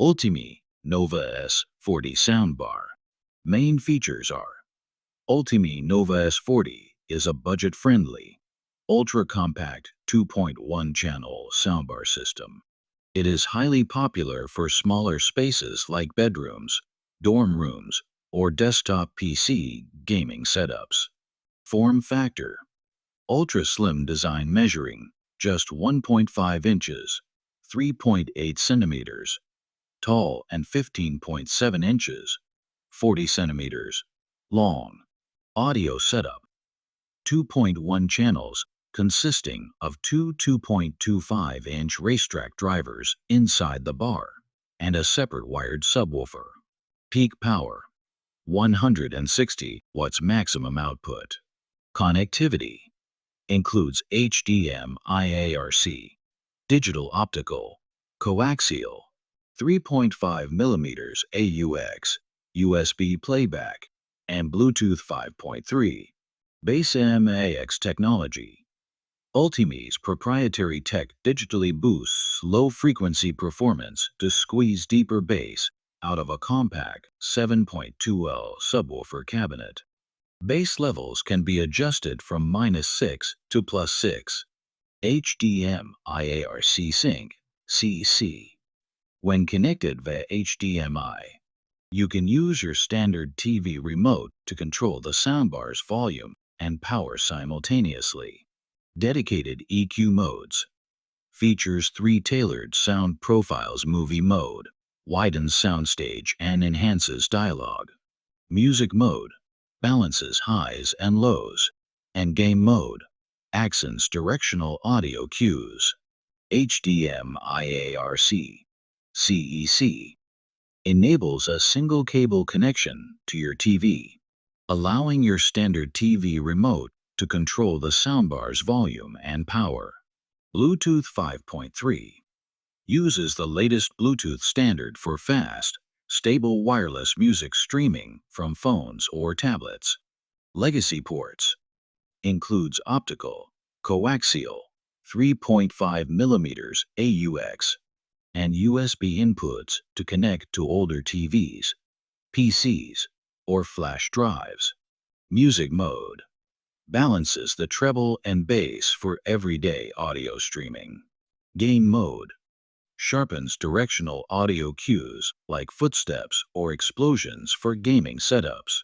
Ultimea Nova S40 Soundbar. Main features are: Ultimea Nova S40 is a budget-friendly, ultra-compact 2.1-channel soundbar system. It is highly popular for smaller spaces like bedrooms, dorm rooms, or desktop PC gaming setups. Form factor: ultra-slim design measuring just 1.5 inches, 3.8 centimeters, tall and 15.7 inches, 40 centimeters, long. Audio setup: 2.1 channels consisting of two 2.25-inch racetrack drivers inside the bar and a separate wired subwoofer. Peak power: 160 watts maximum output. Connectivity: includes HDMI ARC, digital optical, coaxial, 3.5 millimeters AUX, USB playback, and Bluetooth 5.3. Base MAX technology. Ultimea's proprietary tech digitally boosts low-frequency performance to squeeze deeper bass out of a compact 7.2L subwoofer cabinet. Bass levels can be adjusted from -6 to +6. HDMI ARC Sync CC. When connected via HDMI, you can use your standard TV remote to control the soundbar's volume and power simultaneously. Dedicated EQ modes. Features 3 tailored sound profiles: movie mode, widens soundstage and enhances dialogue; music mode, balances highs and lows; and game mode, accents directional audio cues. HDMI ARC CEC enables a single cable connection to your TV, allowing your standard TV remote to control the soundbar's volume and power. Bluetooth 5.3 uses the latest Bluetooth standard for fast, stable wireless music streaming from phones or tablets. Legacy ports: includes optical, coaxial, 3.5 millimeters AUX, and USB inputs to connect to older TVs, PCs, or flash drives. Music mode: balances the treble and bass for everyday audio streaming. Game mode: sharpens directional audio cues like footsteps or explosions for gaming setups.